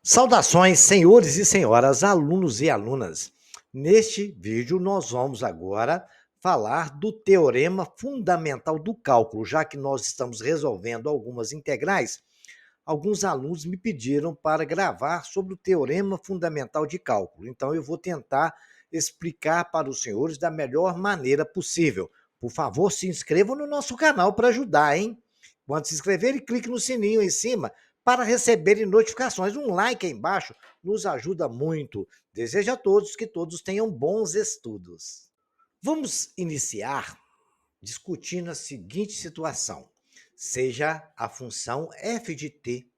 Saudações, senhores e senhoras, alunos e alunas. Neste vídeo, nós vamos agora falar do teorema fundamental do cálculo. Já que nós estamos resolvendo algumas integrais, alguns alunos me pediram para gravar sobre o teorema fundamental de cálculo. Então, eu vou tentar explicar para os senhores da melhor maneira possível. Por favor, se inscrevam no nosso canal para ajudar, hein? Quando se inscreverem, clique no sininho em cima para receberem notificações. Um like aí embaixo nos ajuda muito. Desejo a todos que todos tenham bons estudos. Vamos iniciar discutindo a seguinte situação. Seja a função f de t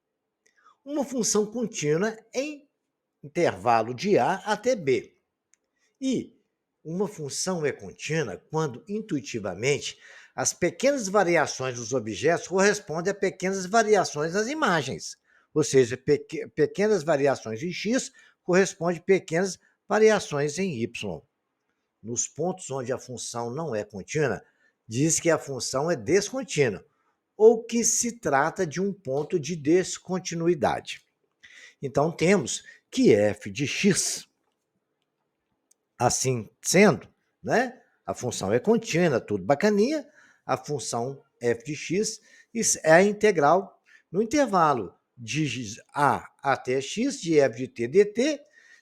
uma função contínua em intervalo de a até b. E uma função é contínua quando, intuitivamente, as pequenas variações dos objetos correspondem a pequenas variações nas imagens. Ou seja, pequenas variações em x correspondem a pequenas variações em y. Nos pontos onde a função não é contínua, diz que a função é descontínua, ou que se trata de um ponto de descontinuidade. Então, temos que f de x, assim sendo, né? A função é contínua, tudo bacaninha, a função f de x é a integral no intervalo de a até x de f de t dt,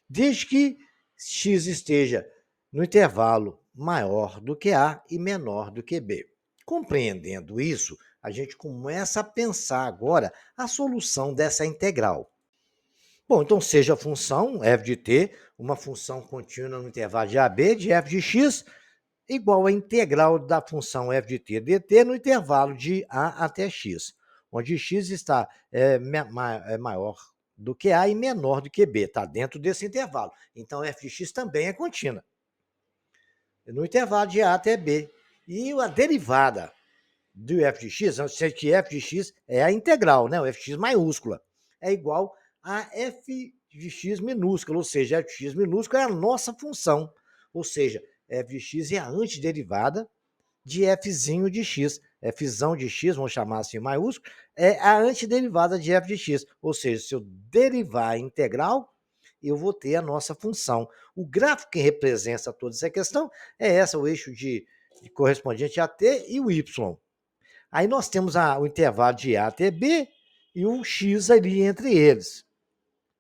desde que x esteja no intervalo maior do que a e menor do que b. Compreendendo isso, a gente começa a pensar agora a solução dessa integral. Bom, então seja a função f de t, uma função contínua no intervalo de AB de f de x, igual à integral da função f de t dt no intervalo de a até x, onde x está maior do que a e menor do que b, está dentro desse intervalo. Então, f de x também é contínua, no intervalo de a até b. E a derivada do f de x, sei que f de x é a integral, né? O f de x maiúscula, é igual a f de x minúscula, ou seja, f de x minúscula é a nossa função, ou seja, f de x é a antiderivada de fzinho de x. Fzão de x, vamos chamar assim maiúsculo, é a antiderivada de f de x, ou seja, se eu derivar a integral, eu vou ter a nossa função. O gráfico que representa toda essa questão é essa, o eixo de correspondente a t e o y. Aí nós temos o intervalo de A até B e o x ali entre eles,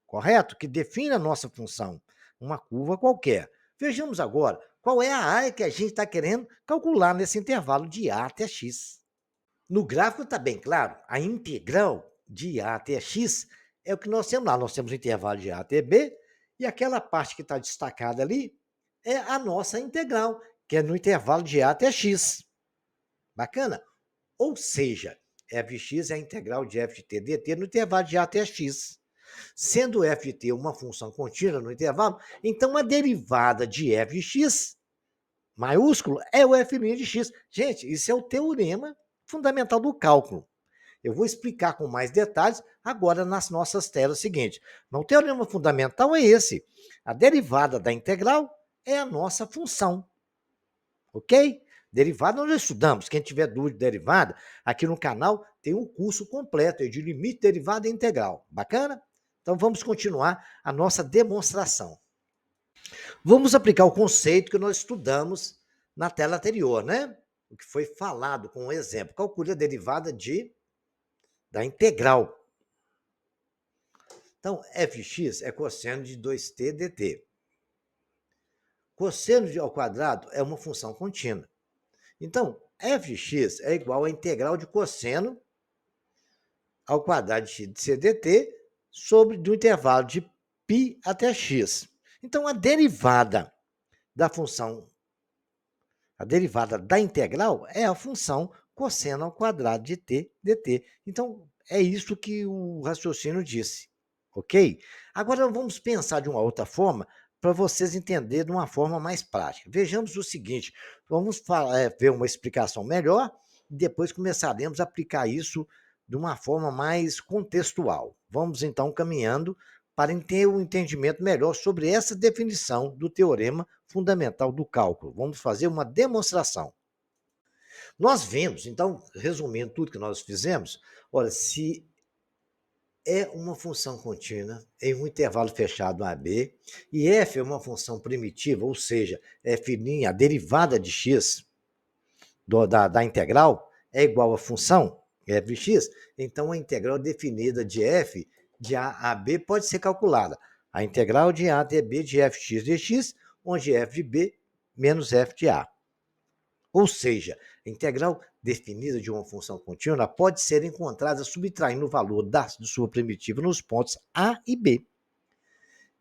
correto? Que define a nossa função, uma curva qualquer. Vejamos agora qual é a área que a gente está querendo calcular nesse intervalo de A até x. No gráfico está bem claro, a integral de A até x é o que nós temos lá. Nós temos o intervalo de A até B e aquela parte que está destacada ali é a nossa integral, que é no intervalo de A até x. Bacana? Ou seja, f de x é a integral de f de t dt no intervalo de a até x. Sendo f de t uma função contínua no intervalo, então a derivada de f de x, maiúsculo, é o f' de x. Gente, isso é o teorema fundamental do cálculo. Eu vou explicar com mais detalhes agora nas nossas telas seguintes. Mas o teorema fundamental é esse. A derivada da integral é a nossa função. Ok? Derivada nós já estudamos. Quem tiver dúvida de derivada, aqui no canal tem um curso completo de limite, derivada e integral. Bacana? Então vamos continuar a nossa demonstração. Vamos aplicar o conceito que nós estudamos na tela anterior, né? O que foi falado com um exemplo. Calcule a derivada da integral. Então, f de x é cosseno de 2t dt. Cosseno ao quadrado é uma função contínua. Então, f de x é igual à integral de cosseno ao quadrado de x de c dt sobre do intervalo de π até x. Então, a derivada da função, a derivada da integral é a função cosseno ao quadrado de t dt. Então, é isso que o raciocínio disse, ok? Agora, vamos pensar de uma outra forma para vocês entenderem de uma forma mais prática. Vejamos o seguinte, vamos ver uma explicação melhor e depois começaremos a aplicar isso de uma forma mais contextual. Vamos, então, caminhando para ter um entendimento melhor sobre essa definição do teorema fundamental do cálculo. Vamos fazer uma demonstração. Nós vimos, então, resumindo tudo que nós fizemos, olha, se é uma função contínua em um intervalo fechado AB, e f é uma função primitiva, ou seja, f', a derivada de x da integral, é igual à função f de x, então a integral definida de f de a a b pode ser calculada. A integral de a até b de fx dx, onde f de b menos f de a. Ou seja, a integral definida de uma função contínua pode ser encontrada subtraindo o valor de sua primitiva nos pontos A e B.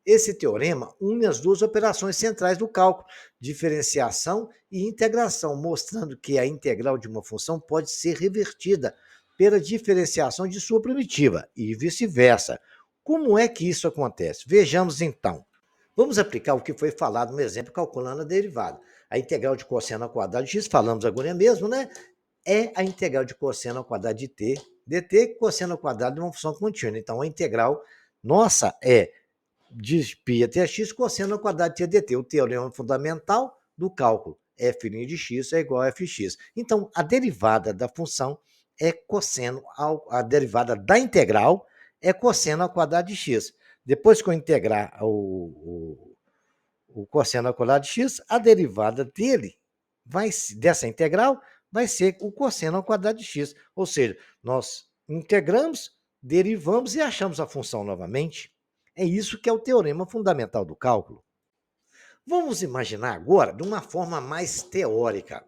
Esse teorema une as duas operações centrais do cálculo, diferenciação e integração, mostrando que a integral de uma função pode ser revertida pela diferenciação de sua primitiva e vice-versa. Como é que isso acontece? Vejamos então. Vamos aplicar o que foi falado no exemplo calculando a derivada. A integral de cosseno ao quadrado de x, falamos agora mesmo, né? É a integral de cosseno ao quadrado de t, dt, cosseno ao quadrado de uma função contínua. Então, a integral nossa é de π até x, cosseno ao quadrado de t dt. O teorema fundamental do cálculo. F' de x é igual a fx. Então, a derivada da função é cosseno a derivada da integral é cosseno ao quadrado de x. Depois que eu integrar o cosseno ao quadrado de x, a derivada dele dessa integral vai ser o cosseno ao quadrado de x. Ou seja, nós integramos, derivamos e achamos a função novamente. É isso que é o teorema fundamental do cálculo. Vamos imaginar agora de uma forma mais teórica.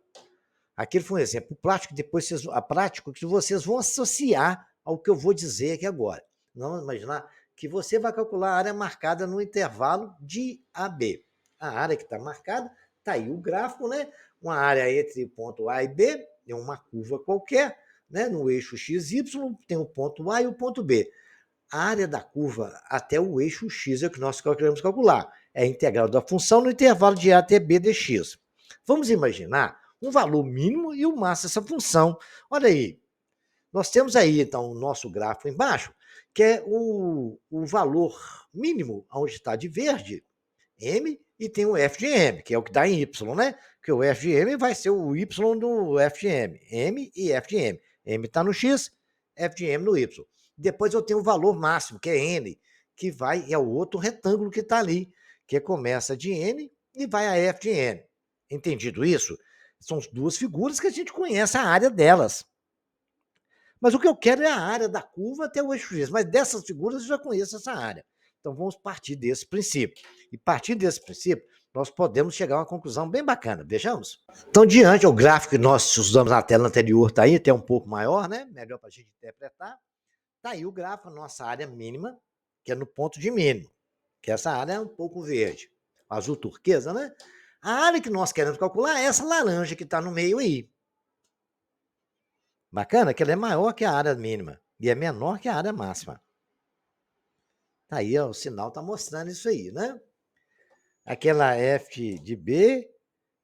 Aquele foi um exemplo prático, depois prático que vocês vão associar ao que eu vou dizer aqui agora. Vamos imaginar que você vai calcular a área marcada no intervalo de AB. A área que está marcada, está aí o gráfico, né? Uma área entre o ponto A e B, é uma curva qualquer, né? No eixo XY tem o ponto A e o ponto B. A área da curva até o eixo x é o que nós queremos calcular. É a integral da função no intervalo de a até b dx. Vamos imaginar um valor mínimo e o máximo dessa função. Olha aí, nós temos aí, então, o nosso gráfico embaixo, que é o valor mínimo, onde está de verde, m, e tem o f de m, que é o que dá em y, né? Porque o f de m vai ser o y do f de m e f de m. M está no x, f de m no y. Depois eu tenho o valor máximo, que é n, que é o outro retângulo que está ali, que começa de n e vai a f de n. Entendido isso? São as duas figuras que a gente conhece a área delas. Mas o que eu quero é a área da curva até o eixo x. Mas dessas figuras eu já conheço essa área. Então vamos partir desse princípio. E partindo desse princípio, nós podemos chegar a uma conclusão bem bacana. Vejamos? Então, diante do gráfico que nós usamos na tela anterior, está aí, até um pouco maior, né? Melhor para a gente interpretar. Está aí o gráfico, a nossa área mínima, que é no ponto de mínimo, que essa área é um pouco verde, azul turquesa, né? A área que nós queremos calcular é essa laranja que está no meio aí. Bacana que ela é maior que a área mínima e é menor que a área máxima. Tá aí, ó, o sinal está mostrando isso aí, né? Aquela f de b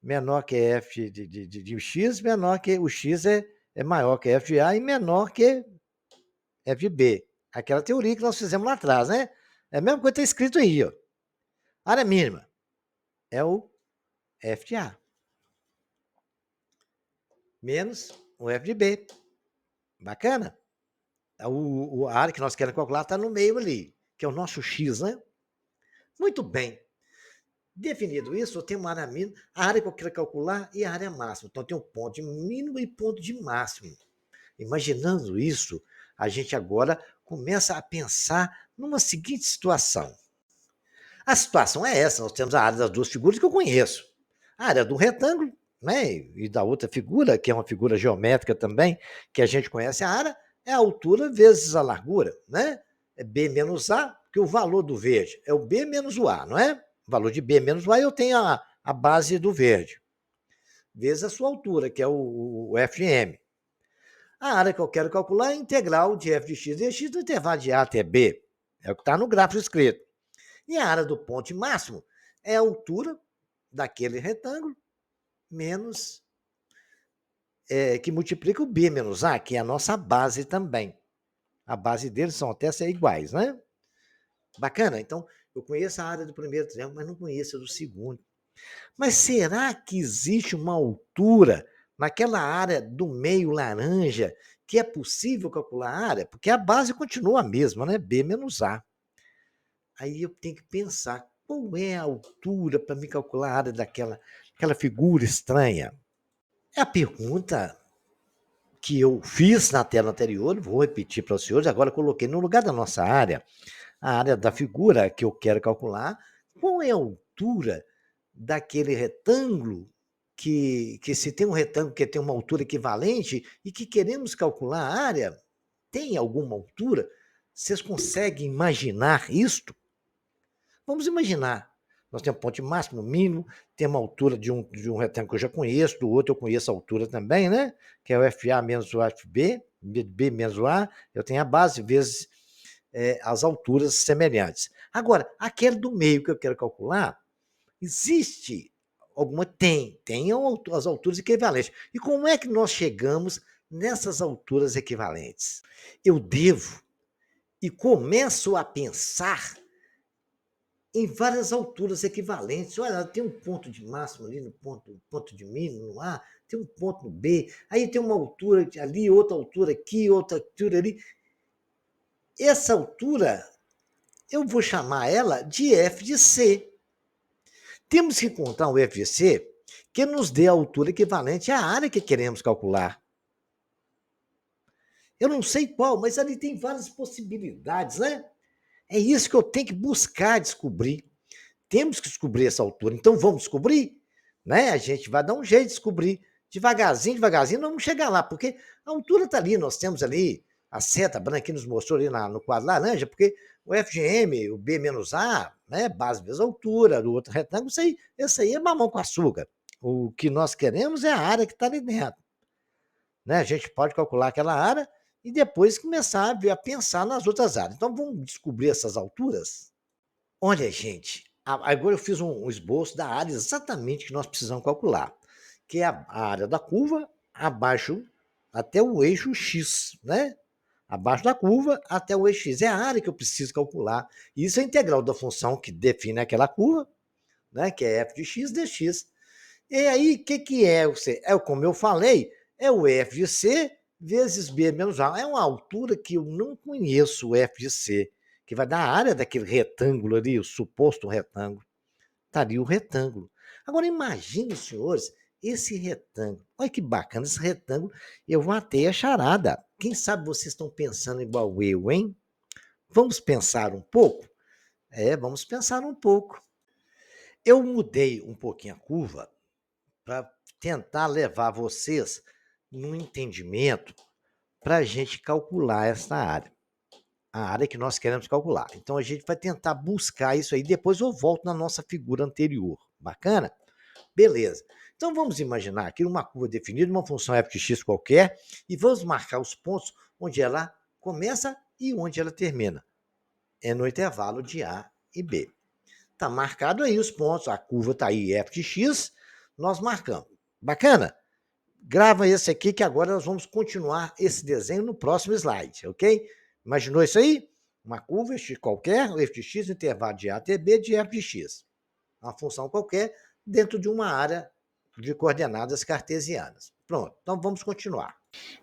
menor que f de x, menor que o x é maior que f de a e menor que f de b. Aquela teoria que nós fizemos lá atrás, né? É a mesma coisa que está escrito aí, ó. Área mínima é o f de a menos o f de b. Bacana? A área que nós queremos calcular está no meio ali, que é o nosso x, né? Muito bem. Definido isso, eu tenho uma área mínima, a área que eu quero calcular e a área máxima. Então, eu tenho um ponto de mínimo e ponto de máximo. Imaginando isso, a gente agora começa a pensar numa seguinte situação. A situação é essa, nós temos a área das duas figuras que eu conheço. A área do retângulo, né, e da outra figura, que é uma figura geométrica também, que a gente conhece a área, é a altura vezes a largura, né? É B menos A, porque o valor do verde é o B menos o A, não é? O valor de B menos o A, eu tenho a base do verde, vezes a sua altura, que é o FM. A área que eu quero calcular é a integral de f de x dx do intervalo de A até B. É o que está no gráfico escrito. E a área do ponto máximo é a altura daquele retângulo menos que multiplica o B menos A, que é a nossa base também. A base deles são até ser iguais, né? Bacana? Então, eu conheço a área do primeiro triângulo, mas não conheço a do segundo. Mas será que existe uma altura naquela área do meio laranja que é possível calcular a área, porque a base continua a mesma, né? B menos A. Aí eu tenho que pensar qual é a altura para me calcular a área daquela figura estranha. É a pergunta que eu fiz na tela anterior, vou repetir para os senhores, agora coloquei no lugar da nossa área, a área da figura que eu quero calcular, qual é a altura daquele retângulo que se tem um retângulo que tem uma altura equivalente e que queremos calcular a área, tem alguma altura? Vocês conseguem imaginar isto? Vamos imaginar. Nós temos ponto máximo, mínimo, tem uma altura de um retângulo que eu já conheço, do outro eu conheço a altura também, né? Que é o FA menos o FB, B menos o A, eu tenho a base vezes as alturas semelhantes. Agora, aquele do meio que eu quero calcular, existe alguma? Tem as alturas equivalentes. E como é que nós chegamos nessas alturas equivalentes? Eu devo e começo a pensar em várias alturas equivalentes. Olha, tem um ponto de máximo ali no ponto de mínimo no A, tem um ponto no B, aí tem uma altura ali, outra altura aqui, outra altura ali. Essa altura, eu vou chamar ela de f de C. Temos que encontrar um f de C que nos dê a altura equivalente à área que queremos calcular. Eu não sei qual, mas ali tem várias possibilidades, né? É isso que eu tenho que buscar descobrir. Temos que descobrir essa altura, então vamos descobrir, né? A gente vai dar um jeito de descobrir, devagarzinho, devagarzinho, não vamos chegar lá, porque a altura está ali, nós temos ali a seta branca que nos mostrou ali no quadro laranja, porque o FGM, o B menos A, né? Base vezes altura, do outro retângulo, isso aí é mamão com açúcar. O que nós queremos é a área que está ali dentro, né? A gente pode calcular aquela área e depois começar a pensar nas outras áreas. Então vamos descobrir essas alturas. Olha, gente, agora eu fiz um esboço da área exatamente que nós precisamos calcular, que é a área da curva abaixo até o eixo X, né? Abaixo da curva até o eixo X. É a área que eu preciso calcular. Isso é a integral da função que define aquela curva, né? Que é f de x dx. E aí, o que é o C? É, como eu falei, é o f de C vezes B menos A. É uma altura que eu não conheço o f de C, que vai dar a área daquele retângulo ali, o suposto retângulo. Estaria o retângulo. Agora, imagine, senhores, esse retângulo. Olha que bacana esse retângulo. Eu vou até a charada. Quem sabe vocês estão pensando igual eu, hein? Vamos pensar um pouco? Vamos pensar um pouco. Eu mudei um pouquinho a curva para tentar levar vocês num entendimento para a gente calcular essa área, a área que nós queremos calcular. Então a gente vai tentar buscar isso aí, depois eu volto na nossa figura anterior. Bacana? Beleza. Então vamos imaginar aqui uma curva definida, uma função f de x qualquer, e vamos marcar os pontos onde ela começa e onde ela termina. É no intervalo de A e B. Está marcado aí os pontos, a curva está aí, f de x, nós marcamos. Bacana? Grava esse aqui que agora nós vamos continuar esse desenho no próximo slide, ok? Imaginou isso aí? Uma curva x qualquer, f de x, intervalo de A até B de f de x. Uma função qualquer dentro de uma área de coordenadas cartesianas. Pronto, então vamos continuar.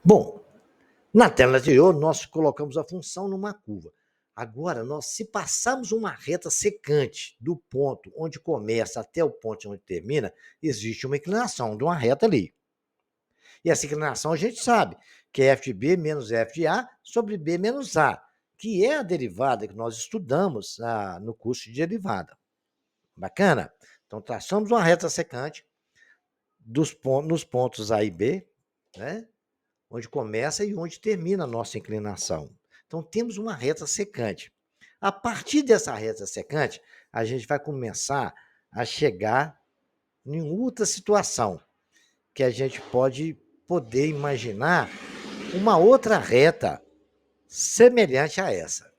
Bom, na tela anterior nós colocamos a função numa curva. Agora, se passarmos uma reta secante do ponto onde começa até o ponto onde termina, existe uma inclinação de uma reta ali. E essa inclinação a gente sabe, que é f de B menos f de A sobre B menos A, que é a derivada que nós estudamos no curso de derivada. Bacana? Então, traçamos uma reta secante nos pontos A e B, né? Onde começa e onde termina a nossa inclinação. Então, temos uma reta secante. A partir dessa reta secante, a gente vai começar a chegar em outra situação, que a gente pode poder imaginar uma outra reta semelhante a essa.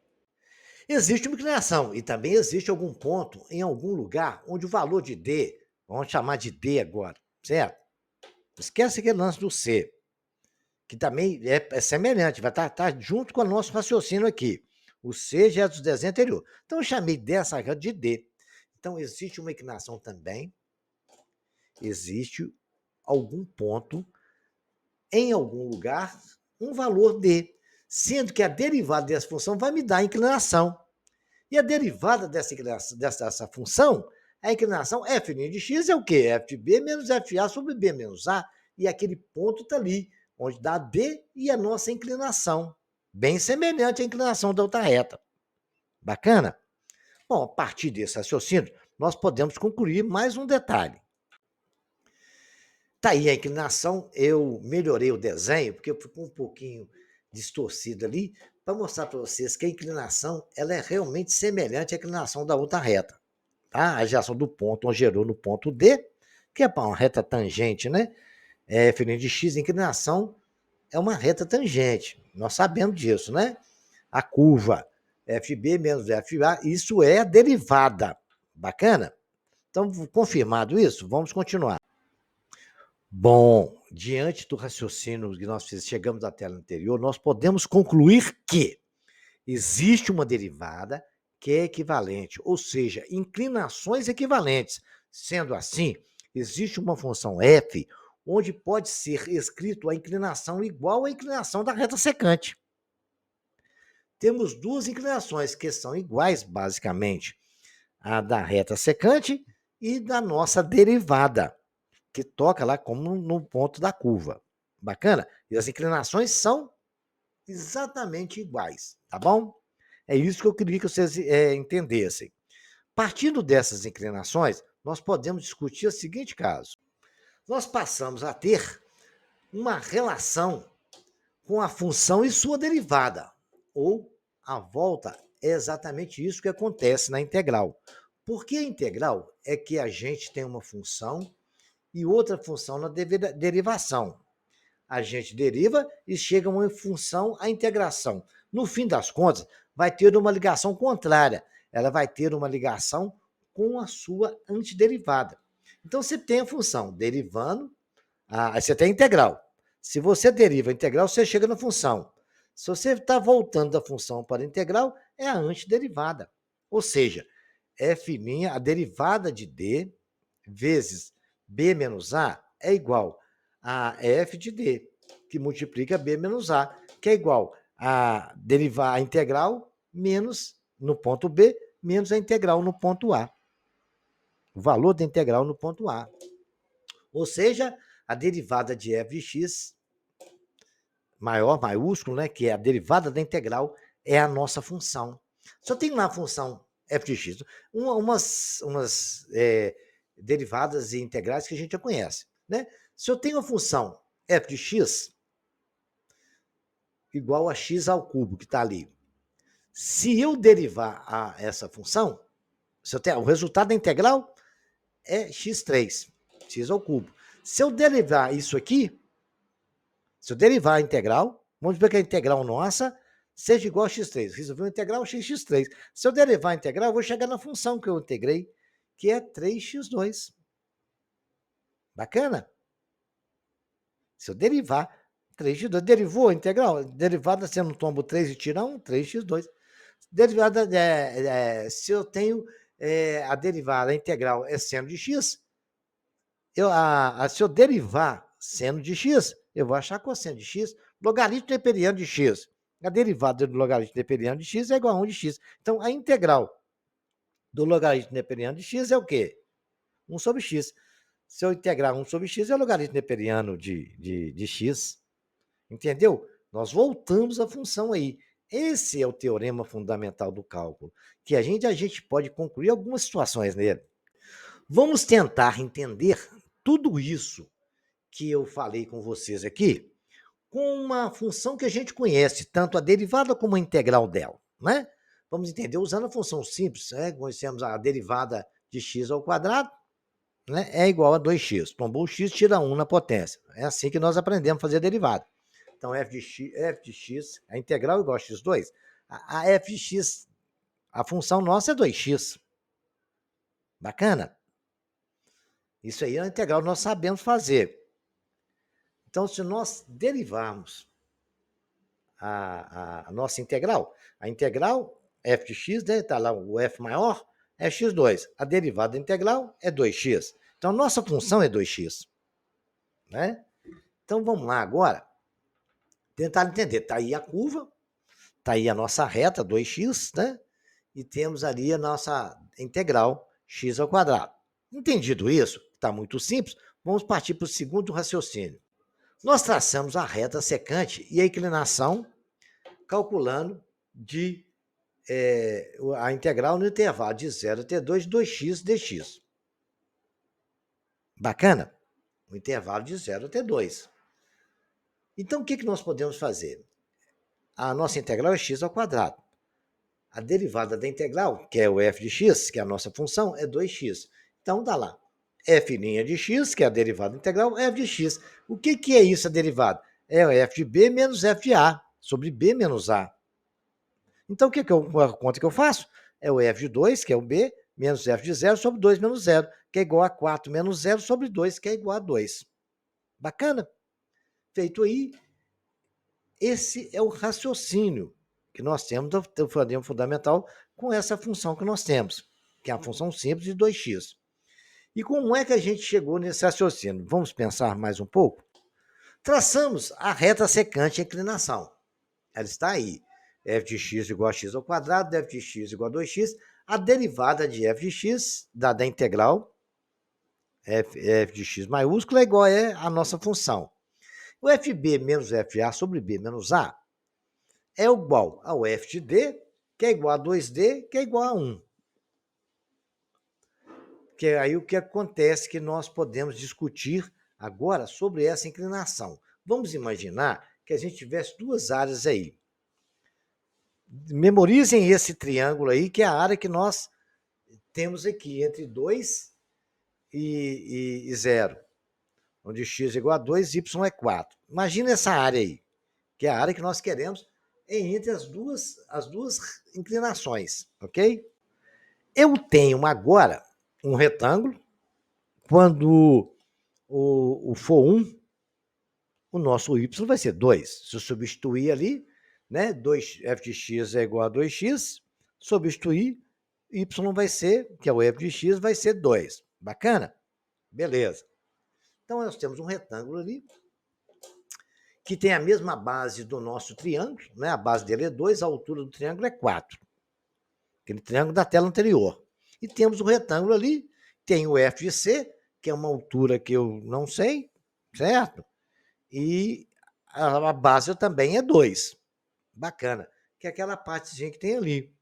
Existe uma inclinação e também existe algum ponto em algum lugar onde o valor de D, vamos chamar de D agora, certo? Esquece aquele lance do C, que também é semelhante, vai estar junto com o nosso raciocínio aqui. O C já é dos desenhos anterior. Então, eu chamei dessa reta de D. Então, existe uma inclinação também, existe algum ponto em algum lugar um valor D, sendo que a derivada dessa função vai me dar a inclinação. E a derivada dessa função, a inclinação f' de x é o quê? F de b menos FA sobre b menos A. E aquele ponto está ali, onde dá B e a nossa inclinação. Bem semelhante à inclinação da outra reta. Bacana? Bom, a partir desse raciocínio, nós podemos concluir mais um detalhe. Tá aí a inclinação, eu melhorei o desenho, porque ficou um pouquinho distorcido ali, para mostrar para vocês que a inclinação ela é realmente semelhante à inclinação da outra reta. Tá? A geração do ponto onde gerou no ponto D, que é para uma reta tangente, né? F' de x, a inclinação é uma reta tangente. Nós sabemos disso, né? A curva FB menos FA, isso é a derivada. Bacana? Então, confirmado isso, vamos continuar. Bom, diante do raciocínio que nós chegamos à tela anterior, nós podemos concluir que existe uma derivada que é equivalente, ou seja, inclinações equivalentes. Sendo assim, existe uma função f onde pode ser escrito a inclinação igual à inclinação da reta secante. Temos duas inclinações que são iguais, basicamente, a da reta secante e da nossa derivada, que toca lá como no ponto da curva. Bacana? E as inclinações são exatamente iguais, tá bom? É isso que eu queria que vocês entendessem. Partindo dessas inclinações, nós podemos discutir o seguinte caso. Nós passamos a ter uma relação com a função e sua derivada, ou a volta é exatamente isso que acontece na integral. Porque a integral é que a gente tem uma função e outra função na derivação. A gente deriva e chega a uma função, a integração. No fim das contas, vai ter uma ligação contrária. Ela vai ter uma ligação com a sua antiderivada. Então, você tem a função derivando, você tem a integral. Se você deriva a integral, você chega na função. Se você está voltando da função para a integral, é a antiderivada. Ou seja, f', a derivada de d, vezes b menos a, é igual a f de d, que multiplica b menos a, que é igual a derivar a integral menos, no ponto B, menos a integral no ponto A. O valor da integral no ponto A. Ou seja, a derivada de f de x, maior, maiúsculo, né, que é a derivada da integral, é a nossa função. Se eu tenho lá a função f de x, umas derivadas e integrais que a gente já conhece. Né? Se eu tenho a função f de x igual a x ao cubo, que está ali, se eu derivar essa função, se eu tenho, o resultado da integral é x3, x ao cubo. Se eu derivar isso aqui, se eu derivar a integral, vamos ver que a integral nossa seja igual a x3. Resolvi uma integral x3. Se eu derivar a integral, eu vou chegar na função que eu integrei, que é 3x2. Bacana? Se eu derivar 3x2, derivou a integral, derivada sendo um tombo 3 e tira 1, 3x2. Derivada, se eu tenho a derivada, a integral é seno de x, se eu derivar seno de x, eu vou achar cosseno de x, logaritmo neperiano de x. A derivada do logaritmo neperiano de x é igual a 1 de x. Então, a integral do logaritmo neperiano de x é o quê? 1 sobre x. Se eu integrar 1 sobre x, é o logaritmo neperiano de x. Entendeu? Nós voltamos à função aí. Esse é o teorema fundamental do cálculo, que a gente pode concluir algumas situações nele. Vamos tentar entender tudo isso que eu falei com vocês aqui com uma função que a gente conhece, tanto a derivada como a integral dela, né? Vamos entender usando a função simples, né? Conhecemos a derivada de x ao quadrado, né? É igual a 2x. Tombou o x, tira 1 na potência. É assim que nós aprendemos a fazer a derivada. Então, f de x, a integral é igual a x2. A f de x, a função nossa é 2x. Bacana? Isso aí é a integral, nós sabemos fazer. Então, se nós derivarmos a nossa integral, a integral f de x, né, está lá o f maior, é x2. A derivada da integral é 2x. Então, nossa função é 2x. Né? Então, vamos lá agora tentar entender. Está aí a curva, está aí a nossa reta, 2x, né? E temos ali a nossa integral x ao quadrado. Entendido isso, está muito simples, vamos partir para o segundo raciocínio. Nós traçamos a reta secante e a inclinação calculando a integral no intervalo de 0 até 2, 2x dx. Bacana? O intervalo de 0 até 2. Então, o que nós podemos fazer? A nossa integral é x ao quadrado. A derivada da integral, que é o f de x, que é a nossa função, é 2x. Então, dá lá. F' de x, que é a derivada integral, f de x. O que é isso, a derivada? É o f de b menos f de a, sobre b menos a. Então, a conta que eu faço? É o f de 2, que é o b, menos f de 0 sobre 2 menos 0, que é igual a 4 menos 0 sobre 2, que é igual a 2. Bacana? Feito aí, esse é o raciocínio que nós temos do teorema fundamental com essa função que nós temos, que é a função simples de 2x. E como é que a gente chegou nesse raciocínio? Vamos pensar mais um pouco? Traçamos a reta secante e a inclinação. Ela está aí. F de x igual a x ao quadrado, f de x igual a 2x. A derivada de f de x, da integral, f de x maiúscula, é igual a nossa função. O fb menos fa sobre b menos a é igual ao f de d, que é igual a 2d, que é igual a 1. Que é aí o que acontece que nós podemos discutir agora sobre essa inclinação. Vamos imaginar que a gente tivesse duas áreas aí. Memorizem esse triângulo aí, que é a área que nós temos aqui, entre 2 e 0, onde x é igual a 2, y é 4. Imagina essa área aí, que é a área que nós queremos entre as duas inclinações, ok? Eu tenho agora um retângulo, quando o for 1, o nosso y vai ser 2. Se eu substituir ali, né, 2f de x é igual a 2x, substituir, y vai ser, que é o f de x, vai ser 2. Bacana? Beleza. Então, nós temos um retângulo ali, que tem a mesma base do nosso triângulo, né? A base dele é 2, a altura do triângulo é 4. Aquele triângulo da tela anterior. E temos o retângulo ali, tem o f de c, que é uma altura que eu não sei, certo? E a base também é 2. Bacana. Que é aquela partezinha que tem ali,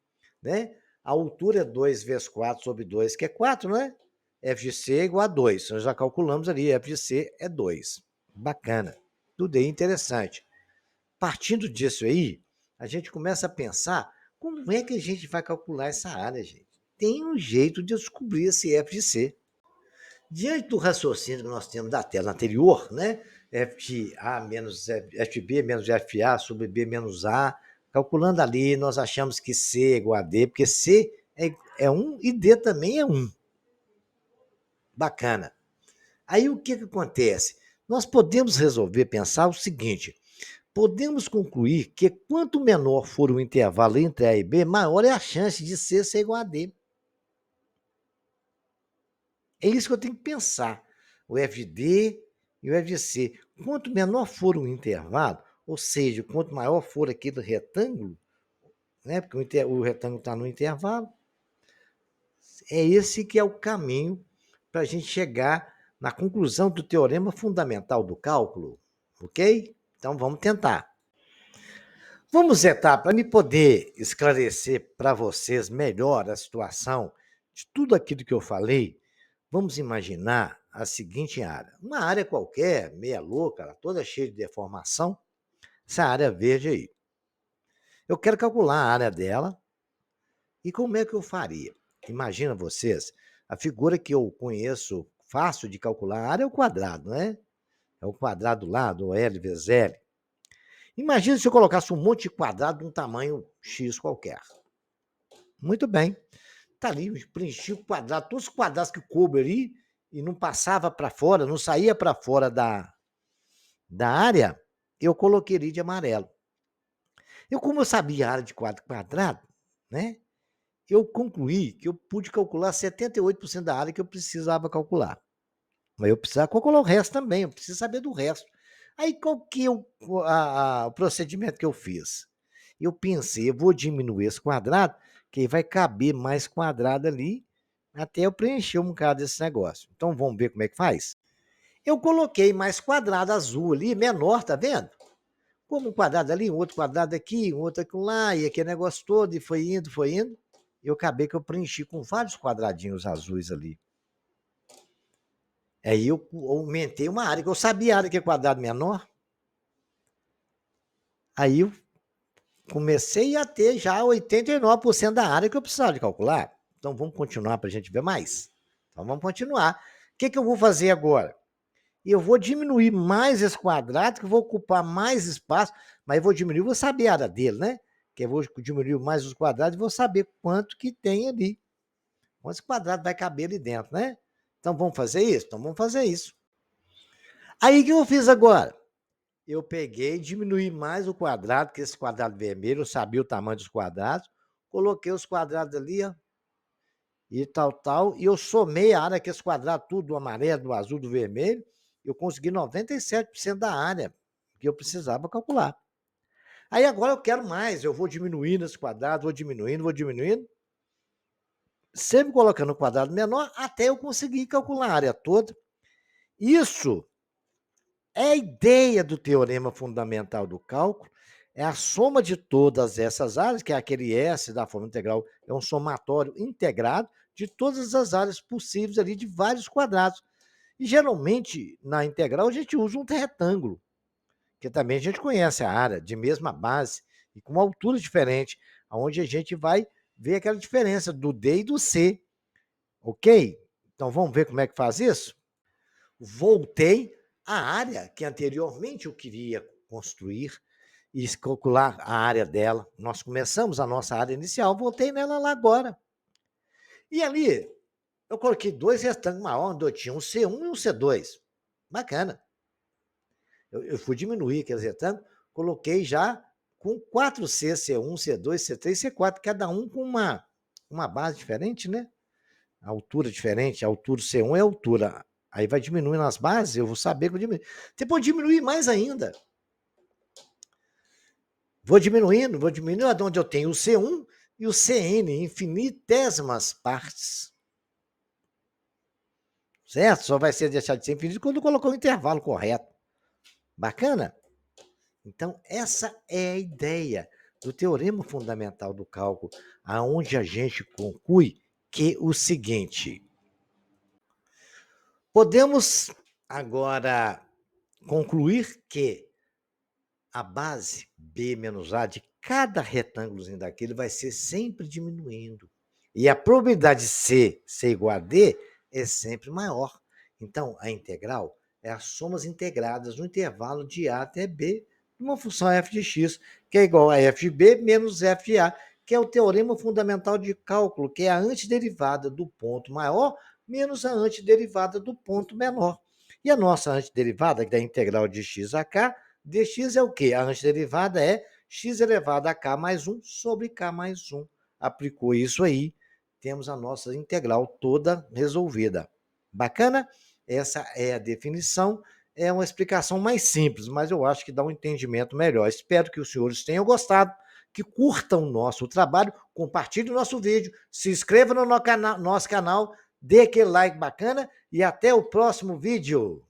né? A altura é 2 vezes 4 sobre 2, que é 4, né? F de C é igual a 2. Nós já calculamos ali, F de C é 2. Bacana. Tudo aí interessante. Partindo disso aí, a gente começa a pensar como é que a gente vai calcular essa área, gente. Tem um jeito de descobrir esse F de C. Diante do raciocínio que nós temos da tela anterior, né? F de A menos F de B menos FA sobre B menos A, calculando ali, nós achamos que C é igual a D, porque C é 1 e D também é 1. Bacana. Aí o que acontece? Nós podemos resolver pensar o seguinte: podemos concluir que quanto menor for o intervalo entre A e B, maior é a chance de C ser igual a D. É isso que eu tenho que pensar. O f de D e o f de C. Quanto menor for o intervalo, ou seja, quanto maior for aquele retângulo, né, porque o retângulo está no intervalo, é esse que é o caminho para a gente chegar na conclusão do teorema fundamental do cálculo, ok? Então vamos tentar. Vamos tentar, para me poder esclarecer para vocês melhor a situação de tudo aquilo que eu falei. Vamos imaginar a seguinte área. Uma área qualquer, meia louca, toda cheia de deformação. Essa área verde aí. Eu quero calcular a área dela. E como é que eu faria? Imagina vocês, a figura que eu conheço fácil de calcular a área é o quadrado, né? É o quadrado lá do L vezes L. Imagina se eu colocasse um monte de quadrado de um tamanho X qualquer. Muito bem. Tá ali, preenchi o quadrado, todos os quadrados que coube ali, e não passava para fora, não saía para fora da área, eu coloquei ali de amarelo. Como eu sabia a área de quadrado, né? Eu concluí que eu pude calcular 78% da área que eu precisava calcular. Mas eu precisava calcular o resto também, eu preciso saber do resto. Aí qual que é o procedimento que eu fiz? Eu pensei, eu vou diminuir esse quadrado, que aí vai caber mais quadrado ali, até eu preencher um bocado desse negócio. Então vamos ver como é que faz? Eu coloquei mais quadrado azul ali, menor, tá vendo? Como um quadrado ali, um outro quadrado aqui, um outro aqui lá, e aquele negócio todo, e foi indo, foi indo. Eu acabei que eu preenchi com vários quadradinhos azuis ali. Aí eu aumentei uma área, que eu sabia a área que é quadrado menor. Aí eu comecei a ter já 89% da área que eu precisava de calcular. Então vamos continuar para a gente ver mais? Então vamos continuar. O que eu vou fazer agora? Eu vou diminuir mais esse quadrado, que eu vou ocupar mais espaço, mas eu vou diminuir, vou saber a área dele, né? Que eu vou diminuir mais os quadrados e vou saber quanto que tem ali. Quantos quadrados vai caber ali dentro, né? Então vamos fazer isso? Então vamos fazer isso. Aí o que eu fiz agora? Eu peguei, diminuí mais o quadrado, que esse quadrado vermelho, eu sabia o tamanho dos quadrados, coloquei os quadrados ali, ó, e tal, e eu somei a área, que esse quadrado tudo, do amarelo, do azul, do vermelho, eu consegui 97% da área que eu precisava calcular. Aí agora eu quero mais, eu vou diminuindo esse quadrado, vou diminuindo, sempre colocando o quadrado menor, até eu conseguir calcular a área toda. Isso é a ideia do teorema fundamental do cálculo, é a soma de todas essas áreas, que é aquele S da forma integral, é um somatório integrado de todas as áreas possíveis ali, de vários quadrados. E geralmente, na integral, a gente usa um retângulo, que também a gente conhece a área, de mesma base, e com uma altura diferente, onde a gente vai ver aquela diferença do D e do C. Ok? Então vamos ver como é que faz isso? Voltei à área que anteriormente eu queria construir e calcular a área dela. Nós começamos a nossa área inicial, voltei nela lá agora. E ali, eu coloquei dois retângulos maiores, onde eu tinha um C1 e um C2. Bacana. Eu fui diminuir aqueles retângulos, coloquei já com 4C, C1, C2, C3, C4, cada um com uma base diferente, né? A altura diferente, a altura C1 é a altura. Aí vai diminuindo as bases, eu vou saber que eu diminuo. Depois diminuir mais ainda. Vou diminuindo, até onde eu tenho o C1 e o CN, infinitésimas partes. Certo? Só vai ser deixado de ser infinito quando colocou o intervalo correto. Bacana? Então, essa é a ideia do teorema fundamental do cálculo, aonde a gente conclui que o seguinte: podemos agora concluir que a base B menos A de cada retângulozinho daquele vai ser sempre diminuindo. E a probabilidade de C ser igual a D é sempre maior. Então, a integral é as somas integradas no intervalo de A até B de uma função f de x, que é igual a f de B menos f de A, que é o teorema fundamental de cálculo, que é a antiderivada do ponto maior menos a antiderivada do ponto menor. E a nossa antiderivada, que é a integral de x a k, dx é o quê? A antiderivada é x elevado a k mais 1 sobre k mais 1. Aplicou isso aí, temos a nossa integral toda resolvida. Bacana? Essa é a definição. É uma explicação mais simples, mas eu acho que dá um entendimento melhor. Espero que os senhores tenham gostado, que curtam o nosso trabalho, compartilhem o nosso vídeo, se inscreva no nosso canal, dê aquele like bacana e até o próximo vídeo.